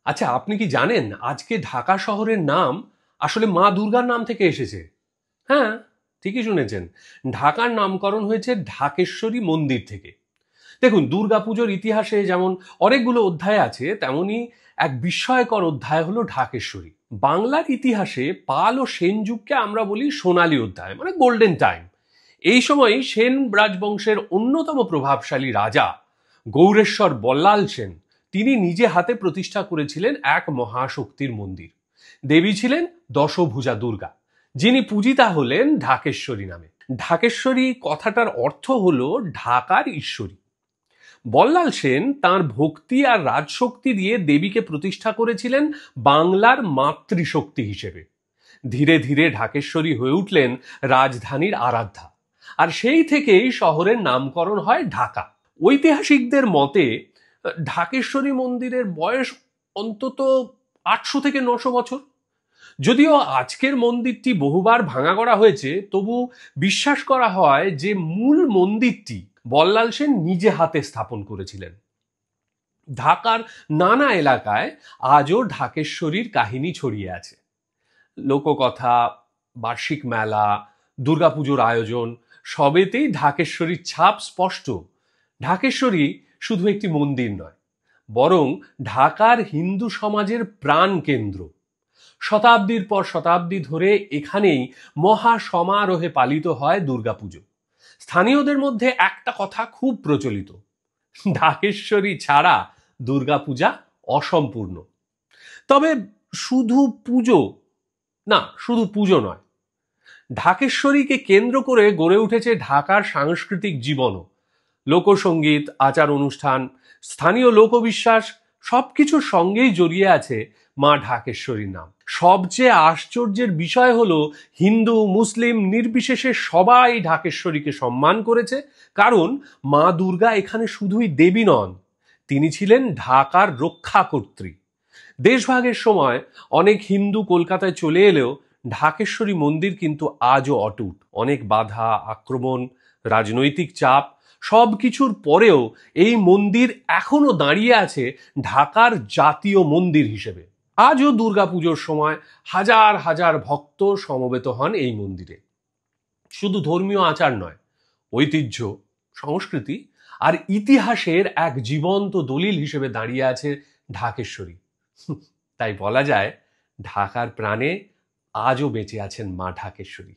আচ্ছা, আপনি কি জানেন আজকে ঢাকা শহরের নাম আসলে মা দুর্গার নাম থেকে এসেছে? হ্যাঁ, ঠিকই শুনেছেন। ঢাকার নামকরণ হয়েছে ঢাকেশ্বরী মন্দির থেকে। দেখুন, দুর্গাপুজোর ইতিহাসে যেমন অনেকগুলো অধ্যায় আছে, তেমনি এক বিস্ময়কর অধ্যায় হলো ঢাকেশ্বরী। বাংলার ইতিহাসে পাল ও সেন যুগকে আমরা বলি সোনালী অধ্যায়, মানে গোল্ডেন টাইম। এই সময় সেন রাজবংশের অন্যতম প্রভাবশালী রাজা গৌরেশ্বর বল্লাল সেন তিনি নিজে হাতে প্রতিষ্ঠা করেছিলেন এক মহাশক্তির মন্দির। দেবী ছিলেন দশভুজা দুর্গা, যিনি পূজিতা হলেন ঢাকেশ্বরী নামে। ঢাকেশ্বরী কথাটার অর্থ হলো ঢাকার ঈশ্বরী। বল্লাল সেন তাঁর ভক্তি আর রাজশক্তি দিয়ে দেবীকে প্রতিষ্ঠা করেছিলেন বাংলার মাতৃশক্তি হিসেবে। ধীরে ধীরে ঢাকেশ্বরী হয়ে উঠলেন রাজধানীর আরাধ্যা, আর সেই থেকেই শহরের নামকরণ হয় ঢাকা। ঐতিহাসিকদের মতে ঢাকেশ্বরী মন্দিরের বয়স অন্তত 800 থেকে 900 বছর। যদিও আজকের মন্দিরটি বহুবার ভাঙা করা হয়েছে, তবু বিশ্বাস করা হয় যে মূল মন্দিরটি বল্লাল সেন নিজে হাতে স্থাপন করেছিলেন। ঢাকার নানা এলাকায় আজও ঢাকেশ্বরীর কাহিনী ছড়িয়ে আছে। লোককথা, বার্ষিক মেলা, দুর্গাপুজোর আয়োজন, সবেতেই ঢাকেশ্বরীর ছাপ স্পষ্ট। ঢাকেশ্বরী শুধু একটি মন্দির নয়, বরং ঢাকার হিন্দু সমাজের প্রাণ কেন্দ্র। শতাব্দীর পর শতাব্দী ধরে এখানেই মহা সমারোহে পালিত হয় দুর্গাপুজো। স্থানীয়দের মধ্যে একটা কথা খুব প্রচলিত: ঢাকেশ্বরী ছাড়া দুর্গাপূজা অসম্পূর্ণ। তবে শুধু পুজো না, শুধু পুজো নয়, ঢাকেশ্বরীকে কেন্দ্র করে গড়ে উঠেছে ঢাকার সাংস্কৃতিক জীবনও। লোকসঙ্গীত, আচার অনুষ্ঠান, স্থানীয় লোকবিশ্বাস, সবকিছুর সঙ্গেই জড়িয়ে আছে মা ঢাকেশ্বরীর নাম। সবচেয়ে আশ্চর্যের বিষয় হলো হিন্দু মুসলিম নির্বিশেষে সবাই ঢাকেশ্বরীকে সম্মান করেছে, কারণ মা দুর্গা এখানে শুধুই দেবী নন, তিনি ছিলেন ঢাকার রক্ষাকর্ত্রী। দেশভাগের সময় অনেক হিন্দু কলকাতায় চলে এলেও ঢাকেশ্বরী মন্দির কিন্তু আজও অটুট। অনেক বাধা, আক্রমণ, রাজনৈতিক চাপ, সব কিছুর পরেও এই মন্দির এখনো দাঁড়িয়ে আছে ঢাকার জাতীয় মন্দির হিসেবে। আজও দুর্গাপুজোর সময় হাজার হাজার ভক্ত সমবেত হন এই মন্দিরে। শুধু ধর্মীয় আচার নয়, ঐতিহ্য, সংস্কৃতি আর ইতিহাসের এক জীবন্ত দলিল হিসেবে দাঁড়িয়ে আছে ঢাকেশ্বরী। তাই বলা যায়, ঢাকার প্রাণে আজও বেঁচে আছেন মা ঢাকেশ্বরী।